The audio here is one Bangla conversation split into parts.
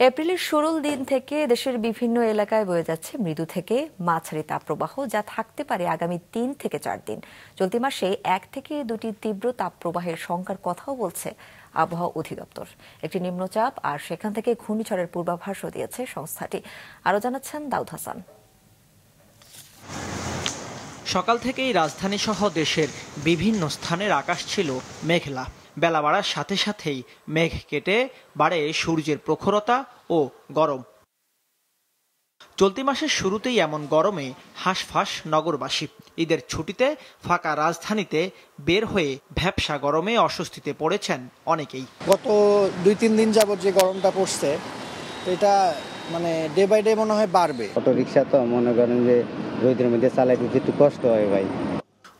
এপ্রিলের শুরুর দিন থেকে দেশের বিভিন্ন এলাকায় বয়ে যাচ্ছে মৃদু থেকে মাঝারি তাপপ্রবাহ, যা থাকতে পারে আগামী 3 থেকে 4 দিন। চলতি মাসে 1 থেকে 2টি তীব্র তাপপ্রবাহের শঙ্কার কথাও বলছে আবহাওয়া অধিদপ্তর। একটি নিম্নচাপ আর সেখান থেকে ঘূর্ণিঝড়ের পূর্বাভাসও দিয়েছে সংস্থাটি। আরও জানাচ্ছেন দাউদ হাসান। সকাল থেকেই রাজধানী সহ দেশের বিভিন্ন স্থানের আকাশ ছিল মেঘলা। বেলা বাড়ার সাথে সাথেই মেঘ কেটে বাড়ে সূর্যের প্রখরতা ও গরম। চলতি মাসের শুরুতেই এমন গরমে হাঁসফাঁস নগরবাসী। ঈদের ছুটিতে ফাঁকা রাজধানীতে বের হয়ে ভ্যাপসা গরমে অস্বস্তিতে পড়েছেন অনেকেই। গত 2-3 দিন যাবত যে গরমটা পড়ছে, এটা ডে বাই ডে মনে হয় বাড়বে। অটো রিক্সা তো মনে করেন যে রোদের মধ্যে চালাইতে একটু কষ্ট হয় ভাই।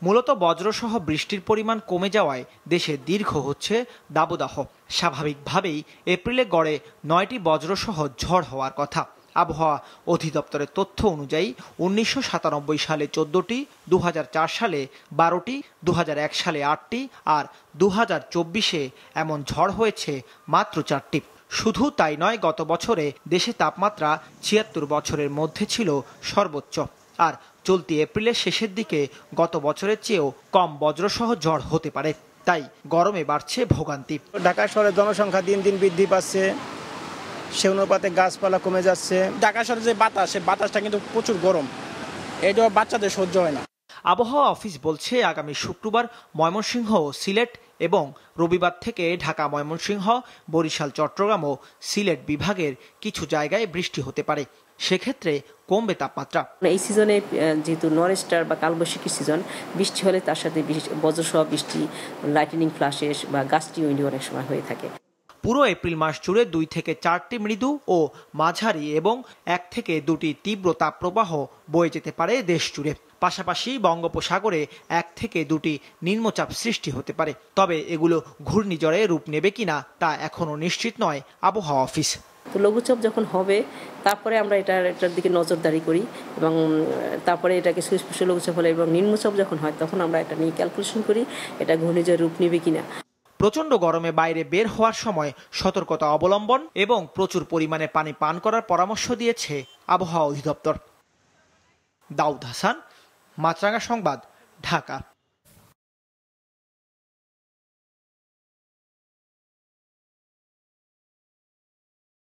মূলত বজ্রসহ বৃষ্টির পরিমাণ কমে যাওয়ায় দেশে দীর্ঘ হচ্ছে দাবদাহ। স্বাভাবিকভাবেই এপ্রিলে গড়ে 9টি বজ্রসহ ঝড় হওয়ার কথা। আবহাওয়া অধিদপ্তরের তথ্য অনুযায়ী 1997 সালে 14টি, 2004 সালে 12টি, 2001 সালে 8টি আর 2024-এ এমন ঝড় হয়েছে মাত্র 4টি। শুধু তাই নয়, গত বছরে দেশে তাপমাত্রা 76 বছরের মধ্যে ছিল সর্বোচ্চ। আর চলতি এপ্রিলের শেষের দিকে গত বছরের চেয়েও কম বজ্রসহ ঝড় হতে পারে। তাই গরমে বাড়ছে ভোগান্তি। ঢাকা শহরের জনসংখ্যা দিন দিন বৃদ্ধি পাচ্ছে, সে অনুপাতে গাছপালা কমে যাচ্ছে। ঢাকা শহরের যে বাতাস, সে বাতাসটা কিন্তু প্রচুর গরম, এটা বাচ্চাদের সহ্য হয় না। আবহাওয়া অফিস বলছে, আগামী শুক্রবার ময়মনসিংহ, সিলেট এবং রবিবার থেকে ঢাকা, ময়মনসিংহ, বরিশাল, চট্টগ্রাম ও সিলেট বিভাগের কিছু জায়গায় বৃষ্টি হতে পারে। সেক্ষেত্রে কমবে তাপমাত্রা। এই সিজনে যেহেতু নরেস্টার বা কালবৈশাখী সিজন, বৃষ্টি হলে তার সাথে বজ্রসহ বৃষ্টি, লাইটনিং ফ্ল্যাশেস বা গাস্টি উইন্ড অনেক সময় হয়ে থাকে। পুরো এপ্রিল মাস জুড়ে 2 থেকে 4টি মৃদু ও মাঝারি এবং 1 থেকে 2টি তীব্র তাপপ্রবাহ বয়ে যেতে পারে দেশ জুড়ে। পাশাপাশি বঙ্গোপসাগরে 1 থেকে 2টি নিম্নচাপ সৃষ্টি হতে পারে। তবে এগুলো ঘূর্ণিঝড়ে রূপ নেবে কিনা তা এখনও নিশ্চিত নয় আবহাওয়া অফিস। তো লঘুচাপ যখন হবে, তারপরে আমরা এটার দিকে নজরদারি করি এবং তারপরে এটাকে সুস্পষ্ট লঘুচাপ হলে এবং নিম্নচাপ যখন হয়, তখন আমরা এটা নিয়ে ক্যালকুলেশন করি এটা ঘূর্ণিঝড় রূপ নেবে কিনা। প্রচণ্ড গরমে বাইরে বের হওয়ার সময় সতর্কতা অবলম্বন এবং প্রচুর পরিমাণে পানি পান করার পরামর্শ দিয়েছে আবহাওয়া অধিদপ্তর। দাউদ হাসান, মাছরাঙা সংবাদ, ঢাকা।